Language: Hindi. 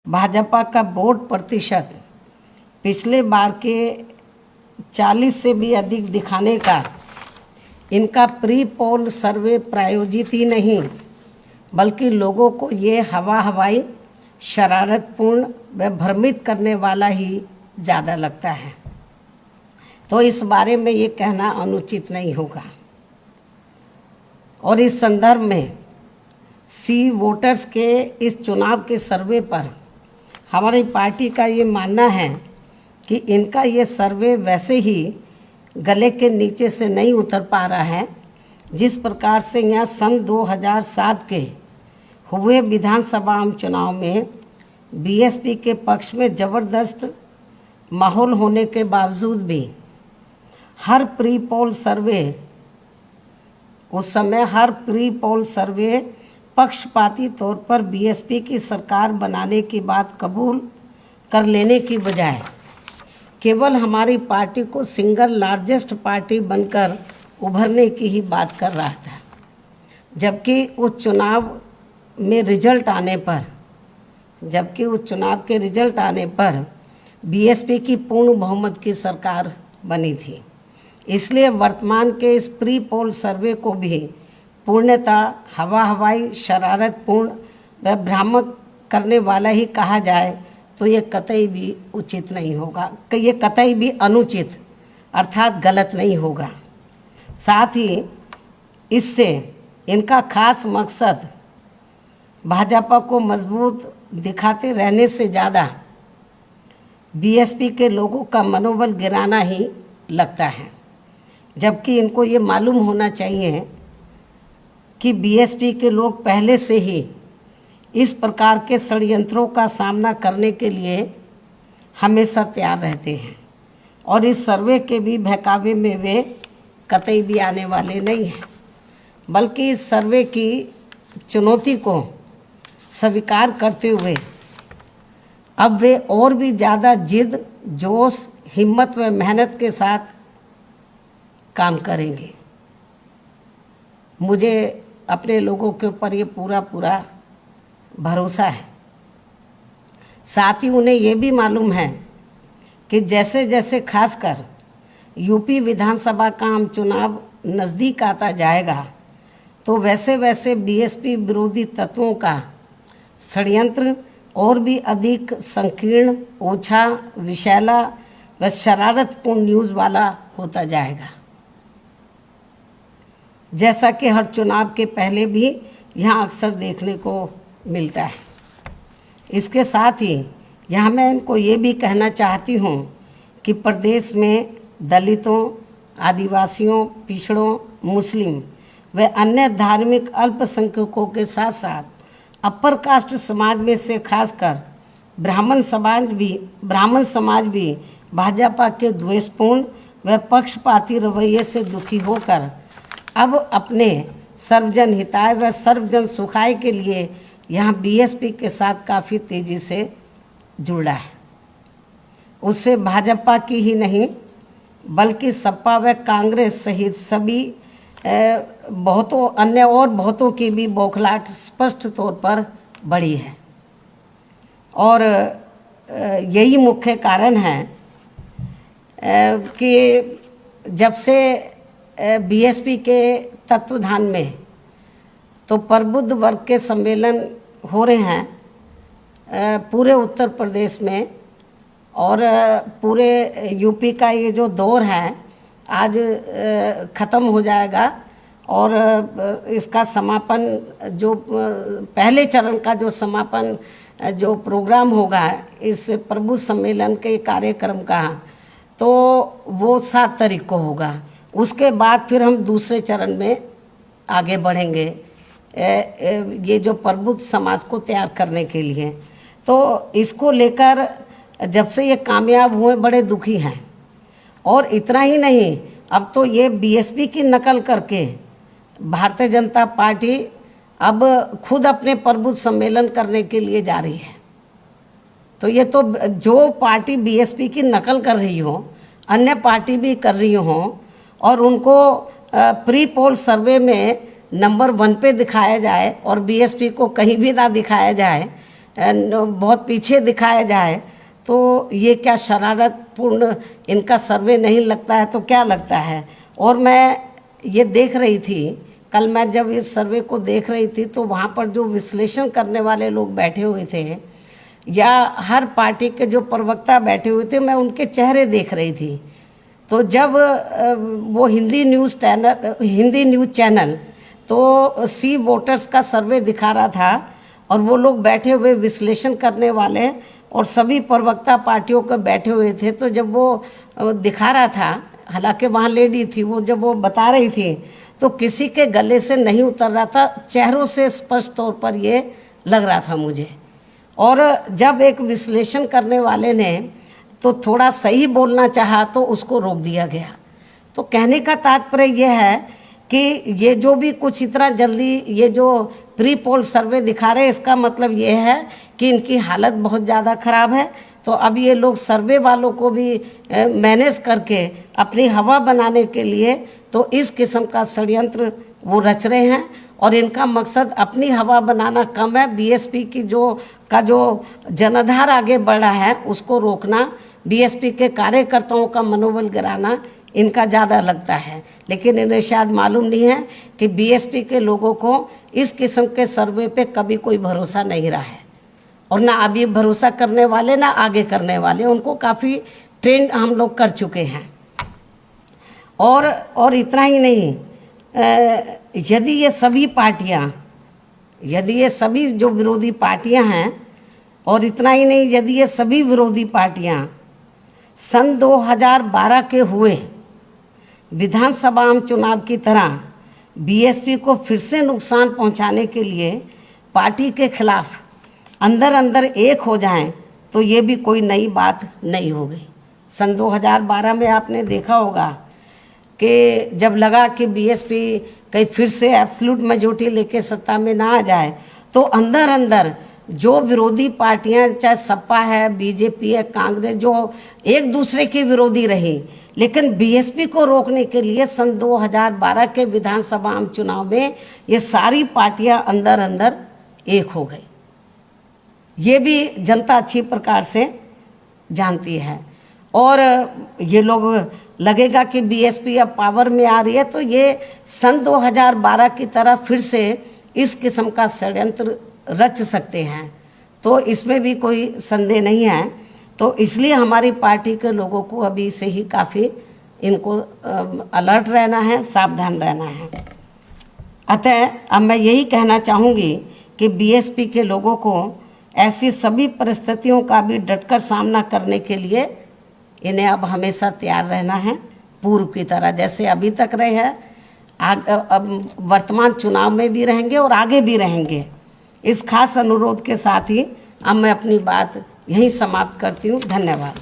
भाजपा का वोट प्रतिशत पिछले बार के 40 से भी अधिक दिखाने का इनका प्री पोल सर्वे प्रायोजित ही नहीं बल्कि लोगों को ये हवाई शरारतपूर्ण व भ्रमित करने वाला ही ज़्यादा लगता है। तो इस बारे में ये कहना अनुचित नहीं होगा। और इस संदर्भ में सी वोटर्स के इस चुनाव के सर्वे पर हमारी पार्टी का ये मानना है कि इनका ये सर्वे वैसे ही गले के नीचे से नहीं उतर पा रहा है जिस प्रकार से यहाँ सन 2007 के हुए विधानसभा आम चुनाव में बीएसपी के पक्ष में ज़बरदस्त माहौल होने के बावजूद भी हर प्री पोल सर्वे उस समय हर प्री पोल सर्वे पक्षपाती तौर पर बीएसपी की सरकार बनाने की बात कबूल कर लेने की बजाय केवल हमारी पार्टी को सिंगल लार्जेस्ट पार्टी बनकर उभरने की ही बात कर रहा था। जबकि उस चुनाव के रिजल्ट आने पर बीएसपी की पूर्ण बहुमत की सरकार बनी थी। इसलिए वर्तमान के इस प्री पोल सर्वे को भी पूर्णतः हवाई शरारतपूर्ण व भ्रामक करने वाला ही कहा जाए तो ये कतई भी उचित नहीं होगा, कि ये कतई भी अनुचित अर्थात गलत नहीं होगा। साथ ही इससे इनका खास मकसद भाजपा को मजबूत दिखाते रहने से ज़्यादा बीएसपी के लोगों का मनोबल गिराना ही लगता है। जबकि इनको ये मालूम होना चाहिए कि बीएसपी के लोग पहले से ही इस प्रकार के षड्यंत्रों का सामना करने के लिए हमेशा तैयार रहते हैं और इस सर्वे के भी बहकावे में वे कतई भी आने वाले नहीं हैं, बल्कि इस सर्वे की चुनौती को स्वीकार करते हुए अब वे और भी ज़्यादा जिद, जोश, हिम्मत व मेहनत के साथ काम करेंगे। मुझे अपने लोगों के ऊपर ये पूरा भरोसा है। साथ ही उन्हें ये भी मालूम है कि जैसे जैसे खासकर यूपी विधानसभा का आम चुनाव नज़दीक आता जाएगा तो वैसे वैसे बीएसपी विरोधी तत्वों का षड्यंत्र और भी अधिक संकीर्ण, ओछा, विषैला व शरारतपूर्ण न्यूज़ वाला होता जाएगा, जैसा कि हर चुनाव के पहले भी यहाँ अक्सर देखने को मिलता है। इसके साथ ही यहाँ मैं इनको ये भी कहना चाहती हूँ कि प्रदेश में दलितों, आदिवासियों, पिछड़ों, मुस्लिम व अन्य धार्मिक अल्पसंख्यकों के साथ साथ अपर कास्ट समाज में से खासकर ब्राह्मण समाज भी भाजपा के द्वेषपूर्ण व पक्षपाती रवैये से दुखी होकर अब अपने सर्वजन हिताय व सर्वजन सुखाय के लिए यहाँ बीएसपी के साथ काफ़ी तेज़ी से जुड़ा है। उससे भाजपा की ही नहीं बल्कि सपा व कांग्रेस सहित सभी बहुतों की भी बौखलाहट स्पष्ट तौर पर बढ़ी है। और यही मुख्य कारण है कि जब से बीएसपी के तत्वाधान में तो प्रबुद्ध वर्ग के सम्मेलन हो रहे हैं पूरे उत्तर प्रदेश में और पूरे यूपी का ये जो दौर है आज ख़त्म हो जाएगा और इसका समापन जो पहले चरण का जो समापन जो प्रोग्राम होगा इस प्रबुद्ध सम्मेलन के कार्यक्रम का तो वो 7 तारीख को होगा। उसके बाद फिर हम दूसरे चरण में आगे बढ़ेंगे ये जो प्रबुद्ध समाज को तैयार करने के लिए। तो इसको लेकर जब से ये कामयाब हुए बड़े दुखी हैं। और इतना ही नहीं, अब तो ये बीएसपी की नकल करके भारतीय जनता पार्टी अब खुद अपने प्रबुद्ध सम्मेलन करने के लिए जा रही है। तो ये तो जो पार्टी बीएसपी की नकल कर रही हो अन्य पार्टी भी कर रही हो और उनको प्री पोल सर्वे में नंबर 1 पे दिखाया जाए और बीएसपी को कहीं भी ना दिखाया जाए बहुत पीछे दिखाया जाए तो ये क्या शरारतपूर्ण इनका सर्वे नहीं लगता है तो क्या लगता है। और मैं ये देख रही थी, कल मैं जब इस सर्वे को देख रही थी तो वहाँ पर जो विश्लेषण करने वाले लोग बैठे हुए थे या हर पार्टी के जो प्रवक्ता बैठे हुए थे, मैं उनके चेहरे देख रही थी। तो जब वो हिंदी न्यूज़ चैनल तो सी वोटर्स का सर्वे दिखा रहा था और वो लोग बैठे हुए विश्लेषण करने वाले और सभी प्रवक्ता पार्टियों के बैठे हुए थे, तो जब वो दिखा रहा था, हालांकि वहाँ लेडी थी, वो जब वो बता रही थी तो किसी के गले से नहीं उतर रहा था, चेहरों से स्पष्ट तौर पर ये लग रहा था मुझे। और जब एक विश्लेषण करने वाले ने तो थोड़ा सही बोलना चाहा तो उसको रोक दिया गया। तो कहने का तात्पर्य यह है कि ये जो भी कुछ इतना जल्दी ये जो प्री पोल सर्वे दिखा रहे हैं, इसका मतलब ये है कि इनकी हालत बहुत ज़्यादा ख़राब है। तो अब ये लोग सर्वे वालों को भी मैनेज करके अपनी हवा बनाने के लिए तो इस किस्म का षड्यंत्र वो रच रहे हैं और इनका मकसद अपनी हवा बनाना कम है, बीएसपी की जो जनाधार आगे बढ़ा है उसको रोकना, बीएसपी के कार्यकर्ताओं का मनोबल गिराना इनका ज़्यादा लगता है। लेकिन इन्हें शायद मालूम नहीं है कि बीएसपी के लोगों को इस किस्म के सर्वे पे कभी कोई भरोसा नहीं रहा है और ना अभी भरोसा करने वाले ना आगे करने वाले, उनको काफ़ी ट्रेंड हम लोग कर चुके हैं। और इतना ही नहीं, यदि ये सभी जो विरोधी पार्टियां हैं, और इतना ही नहीं, यदि ये सभी विरोधी पार्टियां सन 2012 के हुए विधानसभा चुनाव की तरह बीएसपी को फिर से नुकसान पहुंचाने के लिए पार्टी के खिलाफ अंदर अंदर एक हो जाएं तो ये भी कोई नई बात नहीं हो गई। सन 2012 में आपने देखा होगा कि जब लगा कि बीएसपी कहीं फिर से एब्सोल्यूट मेजॉरिटी लेके सत्ता में ना आ जाए तो अंदर अंदर जो विरोधी पार्टियां, चाहे सपा है, बीजेपी है, कांग्रेस, जो एक दूसरे की विरोधी रही, लेकिन बीएसपी को रोकने के लिए सन 2012 के विधानसभा आम चुनाव में ये सारी पार्टियां अंदर अंदर एक हो गई। ये भी जनता अच्छी प्रकार से जानती है। और ये लोग लगेगा कि बीएसपी अब पावर में आ रही है तो ये सन 2012 की तरह फिर से इस किस्म का षड्यंत्र रच सकते हैं, तो इसमें भी कोई संदेह नहीं है। तो इसलिए हमारी पार्टी के लोगों को अभी से ही काफ़ी इनको अलर्ट रहना है, सावधान रहना है। अतः अब मैं यही कहना चाहूँगी कि बीएसपी के लोगों को ऐसी सभी परिस्थितियों का भी डटकर सामना करने के लिए इन्हें अब हमेशा तैयार रहना है, पूर्व की तरह जैसे अभी तक रहे हैं, अब वर्तमान चुनाव में भी रहेंगे और आगे भी रहेंगे। इस खास अनुरोध के साथ ही अब मैं अपनी बात यहीं समाप्त करती हूँ। धन्यवाद।